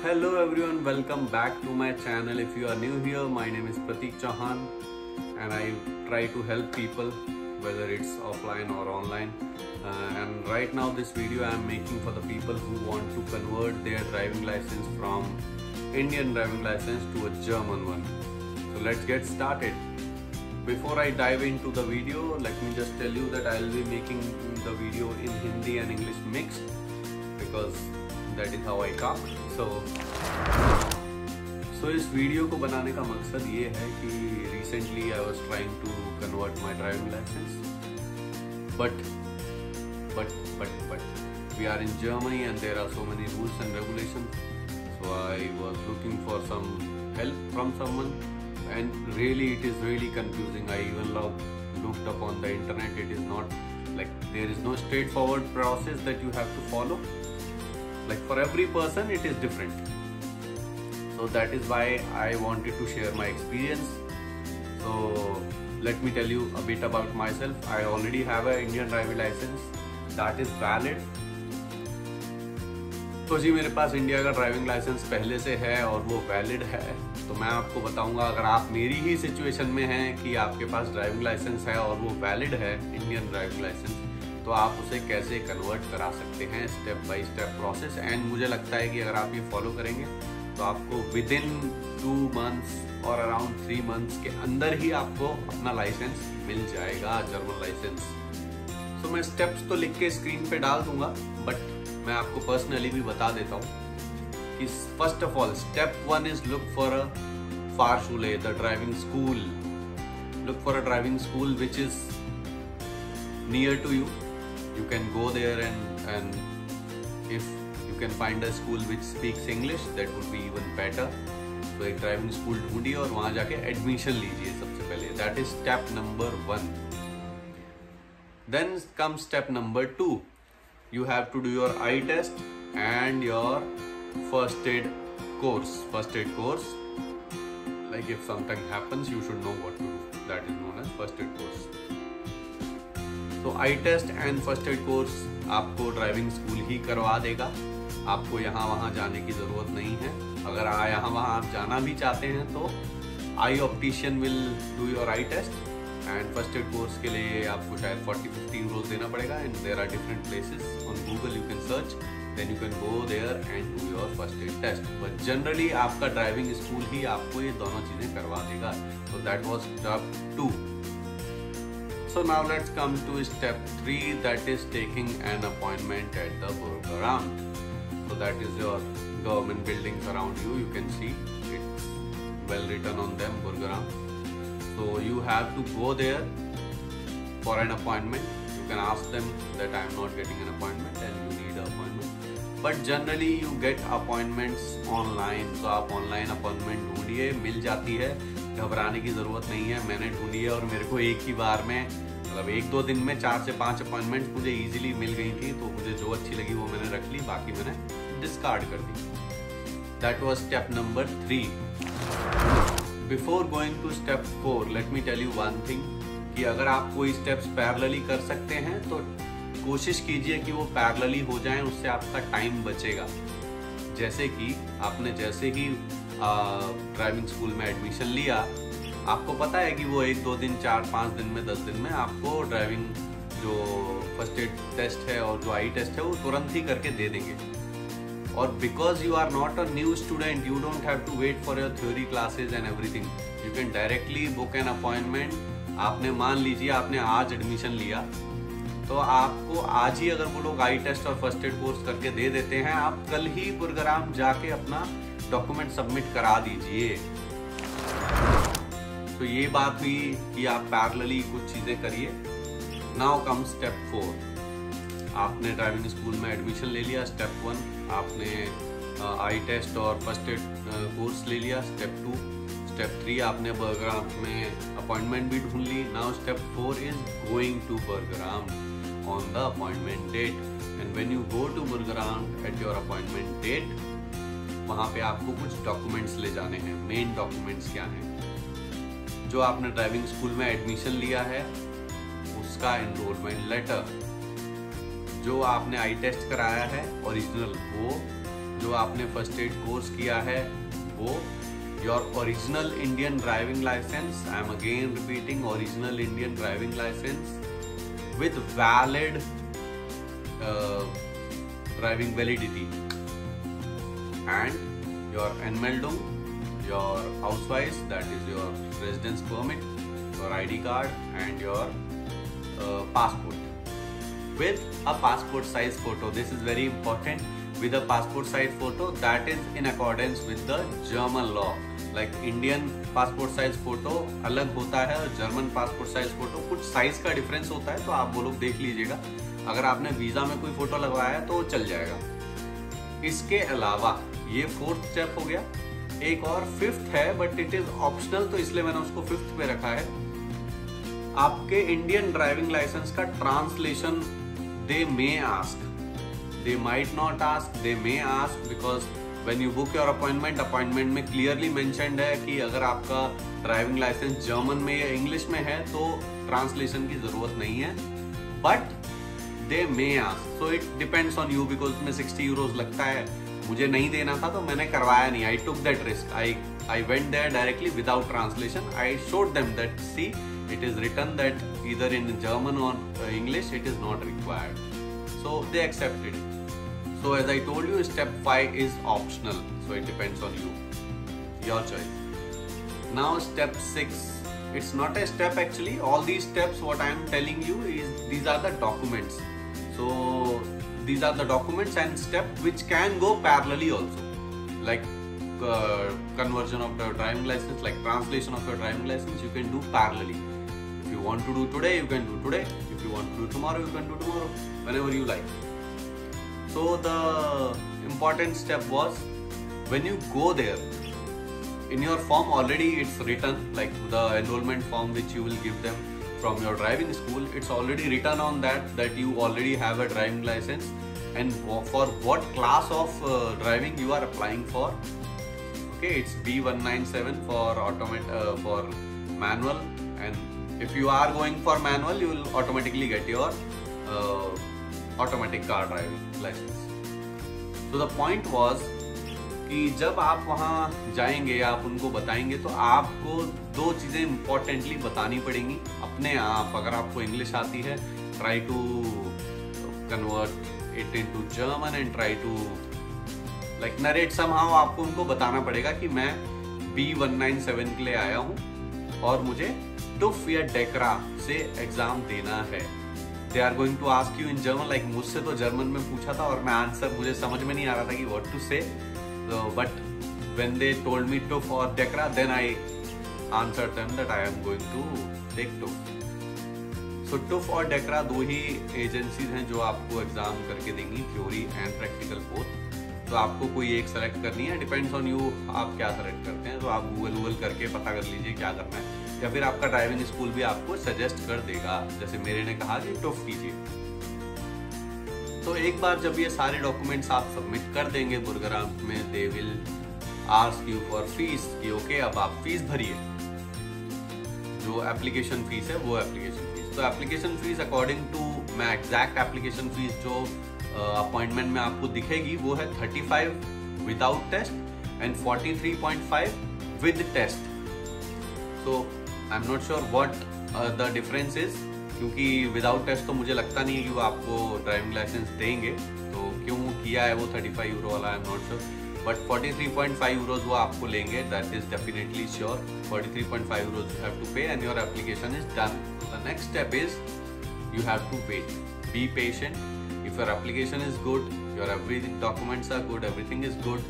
Hello everyone, welcome back to my channel. If you are new here, my name is Pratik Chauhan and I try to help people whether it's offline or online. And right now this video I am making for the people who want to convert their driving license from Indian driving license to a German one. So let's get started. Before I dive into the video, let me just tell you that I will be making the video in Hindi and English mixed because that is how I talk. So इस video को बनाने का मकसद ये है कि recently I was trying to convert my driving license, but we are in Germany and there are so many rules and regulations. So I was looking for some help from someone, and really it is really confusing. I even looked up on the internet. It is not like there is no straightforward process that you have to follow. Like for every person it is different. So that is why I wanted to share my experience. So let me tell you a bit about myself. I already have an Indian driving license that is valid. तो जी मेरे पास India का driving licence पहले से है और वो valid है. तो मैं आपको बताऊंगा, अगर आप मेरी ही सिचुएशन में हैं कि आपके पास ड्राइविंग लाइसेंस है और वो वैलिड है इंडियन ड्राइविंग लाइसेंस, तो आप उसे कैसे कन्वर्ट करा सकते हैं, step by step process. And मुझे लगता है कि अगर आप ये फॉलो करेंगे तो आपको विद इन 2 months और अराउंड 3 months के अंदर ही आपको अपना लाइसेंस मिल जाएगा, जर्मन लाइसेंस. सो मैं स्टेप्स तो लिख के स्क्रीन पे डाल दूंगा, बट मैं आपको पर्सनली भी बता देता हूँ कि first of all step 1 is look for a Fahrschule, the driving school. Look for a driving school which is near to you. You can go there and if you can find a school which speaks English, that would be even better. तो एक driving school ढूंढिए और वहाँ जाके admission लीजिए सबसे पहले. That is step number 1. Then comes step number 2. You have to do your eye test and your first aid course. First aid course, like if something happens, you should know what to do. That is known as first aid course. तो eye test and first aid course आपको driving school ही करवा देगा. आपको यहाँ वहाँ जाने की ज़रूरत नहीं है. अगर यहाँ वहाँ आप जाना भी चाहते हैं तो eye optician will do your eye test. And first aid course के लिए आपको शायद 40-50 euros देना पड़ेगा. And there are different places on Google, you can search, then you can go there and do your first aid test. But generally आपका driving school ही आपको ये दोनों चीज़ें करवा देगा. तो that was step 2. So now let's come to step 3, that is taking an appointment at the Bürgeramt. So that is your government buildings around you. You can see it's well written on them, Bürgeramt. So you have to go there for an appointment. You can ask them that I am not getting an appointment and you need an appointment. But generally you get appointments online. So आप online appointment ढूंढिए, मिल जाती है. घबराने की ज़रूरत नहीं है. मैंने ढूंढी है और मेरे को एक ही बार में, मतलब 1-2 दिन में 4 से 5 अपॉइंटमेंट्स मुझे इजीली मिल गई थी. तो मुझे जो अच्छी लगी वो मैंने रख ली, बाकी मैंने डिस्कार्ड कर दी. That was step number 3. Before going to step 4, let me tell you one thing, कि अगर आप कोई स्टेप्स पैरेलली कर सकते हैं तो कोशिश कीजिए कि वो पैरेलली हो जाएं, उससे आपका टाइम बचेगा. जैसे कि आपने जैसे ही ड्राइविंग स्कूल में एडमिशन लिया, आपको पता है कि वो 1-2 दिन, 4-5 दिन में, 10 दिन में आपको ड्राइविंग जो फर्स्ट एड टेस्ट है और जो आई टेस्ट है वो तुरंत ही करके दे देंगे. और because you are not a new student, you don't have to wait for your theory classes and everything. You can directly book an appointment. आपने मान लीजिए आपने आज एडमिशन लिया, तो आपको आज ही अगर वो लोग आई टेस्ट और फर्स्ट एड कोर्स करके दे देते हैं, आप कल ही बुर्गराम जाके अपना डॉक्यूमेंट सबमिट करा दीजिए. तो ये बात हुई कि आप पैरेलली कुछ चीज़ें करिए. Now come step 4. आपने ड्राइविंग स्कूल में एडमिशन ले लिया, स्टेप 1. आपने आई टेस्ट और फर्स्ट एड कोर्स ले लिया, स्टेप 2. स्टेप 3 आपने बर्गराम में अपॉइंटमेंट भी ढूंढ ली. Now step 4 is going to Burgeramt on the appointment date. And when you go to Burgeramt at your appointment date, वहाँ पे आपको कुछ डॉक्यूमेंट्स ले जाने हैं. मेन डॉक्यूमेंट्स क्या हैं? जो आपने ड्राइविंग स्कूल में एडमिशन लिया है उसका एनरोलमेंट लेटर, जो आपने आई टेस्ट कराया है ओरिजिनल वो, जो आपने फर्स्ट एड कोर्स किया है वो, your original Indian driving license, I am again repeating, original Indian driving license with valid driving validity, and your Anmeldung, your Ausweis, that is your residence permit, your ID card, and your passport with a passport size photo. This is very important. With a passport size photo that is in accordance with the German law. Like Indian passport size photo अलग होता है और German passport size photo कुछ size का difference होता है, तो आप वो लोग देख लीजिएगा। अगर आपने वीजा में कोई फोटो लगवाया है तो चल जाएगा। इसके अलावा ये 4th स्टेप हो गया। एक और 5th है, बट इट इज ऑप्शनल, तो इसलिए मैंने उसको 5th पे रखा है। आपके इंडियन ड्राइविंग लाइसेंस का translation they may ask, they might not ask, they may ask, because when you book your appointment में clearly mentioned है कि अगर आपका ड्राइविंग लाइसेंस जर्मन में या इंग्लिश में है तो ट्रांसलेशन की जरूरत नहीं है, but they may ask, so it depends on you, because उसमें 60 euros लगता है। मुझे नहीं देना था तो मैंने करवाया नहीं, I took that risk, I went there directly without translation, I showed them that see it is written that either in German or English, it is not required, so they accepted it. So as I told you, step 5 is optional, so it depends on you, your choice. Now step 6, it's not a step actually, all these steps what I am telling you is these are the documents. So these are the documents and step which can go parallelly also, like conversion of the driving license, like translation of your driving license, you can do parallelly. If you want to do today, you can do today. If you want to do tomorrow, you can do tomorrow, whenever you like. So the important step was, when you go there, in your form already it's written, like the enrollment form which you will give them from your driving school, it's already written on that you already have a driving license and for what class of driving you are applying for. Okay, it's B197 for manual, and if you are going for manual, you will automatically get your automatic car driving licence. तो the point was कि जब आप वहाँ जाएंगे, आप उनको बताएंगे, तो आपको 2 चीज़ें इम्पोर्टेंटली बतानी पड़ेंगी अपने आप। अगर आपको इंग्लिश आती है, try to convert it into German and try to like narrate somehow. आपको उनको बताना पड़ेगा कि मैं B197 के लिए आया हूँ और मुझे टुफ या डेकरा से एग्जाम देना है। They are going to ask you in German, like मुझसे तो जर्मन में पूछा था और मैं आंसर मुझे समझ में नहीं आ रहा था कि what to say, so, but when they told me TUF or DECRA, then I answered them that I am going to take TUF. So TUF और DECRA 2 ही एजेंसीज हैं जो आपको एग्जाम करके देंगी, थ्योरी एंड प्रैक्टिकल बोथ। तो आपको कोई एक सेलेक्ट करनी है, डिपेंड्स ऑन यू आप क्या सेलेक्ट करते हैं। तो आप गूगल करके पता कर लीजिए क्या करना है, या फिर आपका ड्राइविंग स्कूल भी आपको सजेस्ट कर देगा, जैसे मेरे ने कहा कि टफ कीजिए। तो एक बार जब ये सारे डॉक्यूमेंट्स आप सबमिट कर देंगे बुर्गराम में, they will ask you for fees कि ओके अब आप फीस भरिए, जो एप्लीकेशन फीस है वो एप्लीकेशन फीस। तो एप्लीकेशन फीस अकॉर्डिंग टू, मैं एग्जैक्ट एप्लीकेशन फीस जो अपॉइंटमेंट में आपको दिखेगी वो है 35 without test and 43.5 with test. तो I am not sure what the difference is, क्योंकि विदाउट टेस्ट तो मुझे लगता नहीं है कि वो आपको ड्राइविंग लाइसेंस देंगे, तो क्यों किया है वो 35 यूरो वाला, I am not sure, but 43.5 euros वो आपको लेंगे, that is definitely sure. 43.5 euros you have to pay and your application is done. The next step is you have to wait, be patient. If your application is good, your every documents are good, everything is good,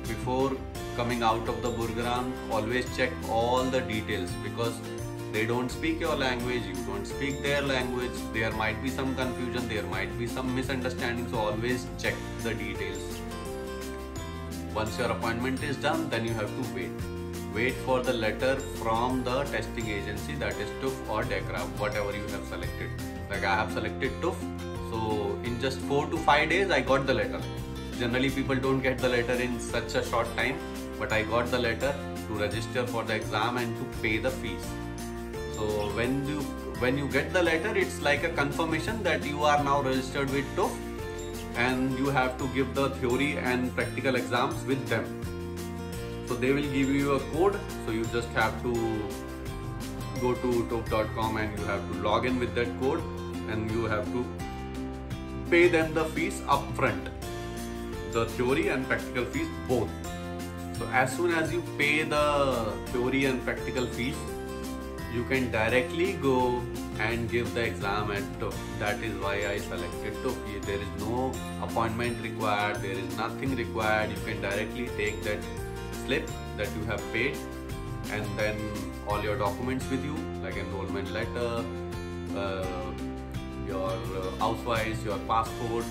before coming out of the Burgaram, always check all the details, because they don't speak your language, you don't speak their language, there might be some confusion, there might be some misunderstanding, so always check the details. Once your appointment is done, then you have to wait for the letter from the testing agency, that is TUF or DECRA, whatever you have selected. Like I have selected TUF, so in just 4 to 5 days I got the letter. Generally people don't get the letter in such a short time, but I got the letter to register for the exam and to pay the fees. So when you get the letter, it's like a confirmation that you are now registered with TUF and you have to give the theory and practical exams with them. So they will give you a code, so you just have to go to toff.com and you have to log in with that code, and you have to pay them the fees upfront, the theory and practical fees both. So as soon as you pay the theory and practical fees, you can directly go and give the exam at TUF. That is why I selected TUF. There is no appointment required, there is nothing required. You can directly take that slip that you have paid, and then all your documents with you, like enrollment letter, your house-wise, your passport,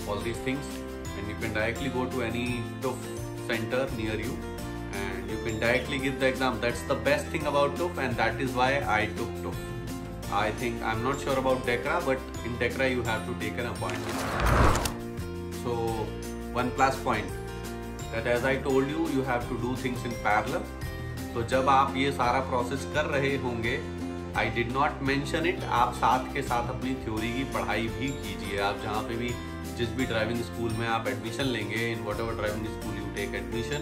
all these things, and you can directly go to any TUF center near you and you can directly give the exam. That's the best thing about TUF, and that is why I took TUF. I'm not sure about DECRA, but in DECRA you have to take an appointment. So one plus point, that as I told you, you have to do things in parallel. तो जब आप ये सारा process कर रहे होंगे, I did not mention it, आप साथ के साथ अपनी थ्योरी की पढ़ाई भी कीजिए. आप जहाँ पे भी, जिस भी ड्राइविंग स्कूल में आप एडमिशन लेंगे, in whatever driving school you take admission,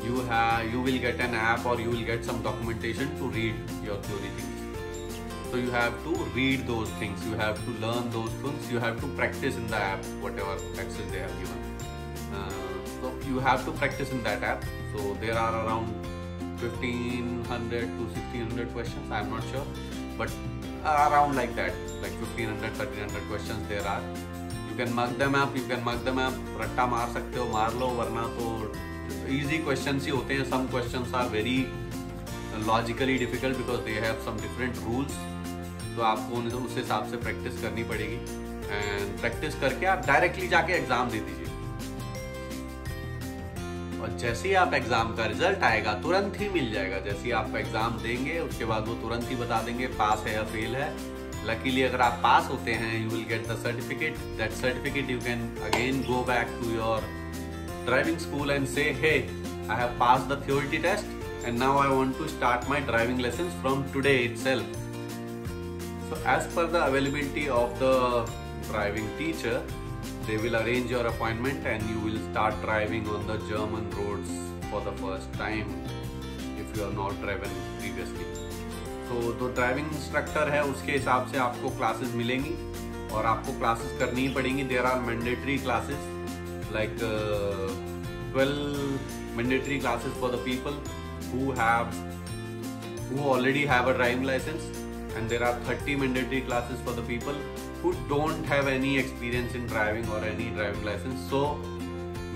you will get an app or you will get some documentation to read your theory things. So you have to read those things, you have to learn those things, you have to practice in the app, whatever access they have given. So you have to practice in that app. So there are around 1500 to 1600 questions, I am not sure, but around like that, like 1500, 1300 questions there are. You can mug them up, रट्टा मार सकते हो, मार लो, वरना तो easy questions ही होते हैं. Some questions are very logically difficult because they have some different rules. तो आपको उस हिसाब से प्रैक्टिस करनी पड़ेगी, एंड प्रैक्टिस करके आप डायरेक्टली जाके एग्जाम दे दीजिए. और जैसे ही आप एग्जाम का रिजल्ट आएगा तुरंत ही मिल जाएगा. जैसे ही आप एग्जाम देंगे उसके बाद वो तुरंत ही बता देंगे पास है या फेल है. लकीली अगर आप पास होते हैं, you will get the certificate. That certificate you can again go back to your driving school and say, hey, I have passed the theory test and now I want to start my driving lessons from today itself. So as per the availability of the driving teacher, they will arrange your appointment and you will start driving on the German roads for the first time if you have not driven previously. So जो driving instructor है उसके हिसाब से आपको classes मिलेंगी और आपको classes करनी ही पड़ेंगी. There are mandatory classes, like 12 mandatory classes for the people who already have a driving license, and there are 30 mandatory classes for the people who don't have any experience in driving or any driving license. So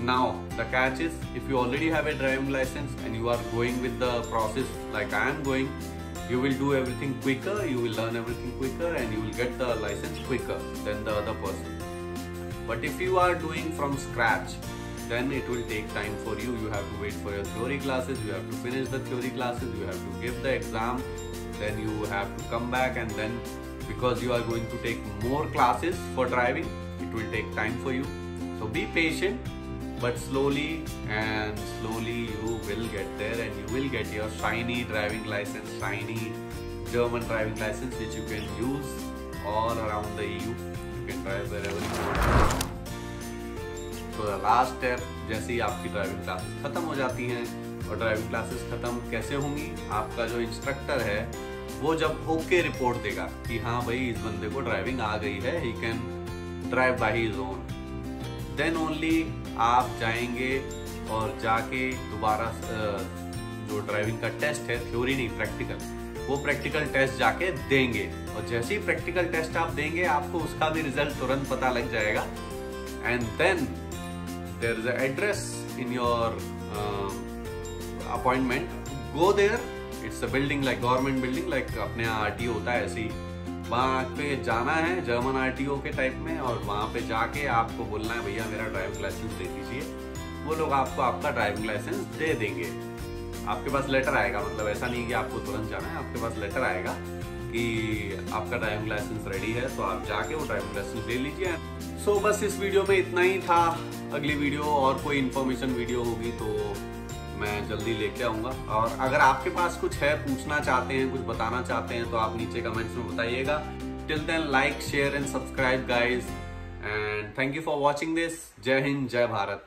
now the catch is, if you already have a driving license and you are going with the process like I am going, you will do everything quicker, you will learn everything quicker, and you will get the license quicker than the other person. But if you are doing from scratch, then it will take time for you. You have to wait for your theory classes, you have to finish the theory classes, you have to give the exam, then you have to come back, and then because you are going to take more classes for driving, it will take time for you. So be patient, but slowly you will get there and you will get your shiny driving license, shiny German driving license, which you can use all around the EU. You can drive wherever you want. तो last step, जैसे ही आपकी driving classes खत्म हो जाती हैं, और driving classes खत्म कैसे होंगी, आपका जो इंस्ट्रक्टर है वो जब ओके रिपोर्ट देगा कि हाँ भाई इस बंदे को ड्राइविंग आ गई है, he can drive by his own, then only आप जाएंगे और जाके दोबारा जो ड्राइविंग का टेस्ट है, थ्योरी नहीं प्रैक्टिकल, वो प्रैक्टिकल टेस्ट जाके देंगे. और जैसे ही प्रैक्टिकल टेस्ट आप देंगे आपको उसका भी रिजल्ट तुरंत पता लग जाएगा. And then there is an address in your appointment. Go there. It's a building like government building, like अपने यहाँ RTO होता है ऐसे ही. वहाँ पे जाना है जर्मन RTO के टाइप में, और वहाँ पे जाके आपको बोलना है भैया मेरा ड्राइविंग लाइसेंस दे दीजिए. वो लोग आपको आपका ड्राइविंग लाइसेंस दे देंगे. आपके पास लेटर आएगा, मतलब ऐसा नहीं कि आपको तुरंत जाना है, आपके पास लेटर आएगा कि आपका ड्राइविंग लाइसेंस रेडी है, तो आप जाके वो ड्राइविंग लाइसेंस ले लीजिए. सो बस इस वीडियो में इतना ही था. अगली वीडियो और कोई इन्फॉर्मेशन वीडियो होगी तो मैं जल्दी लेके आऊँगा. और अगर आपके पास कुछ है, पूछना चाहते हैं, कुछ बताना चाहते हैं, तो आप नीचे कमेंट्स में बताइएगा. Till then like, share and subscribe guys, and thank you for watching this. जय हिंद, जय भारत।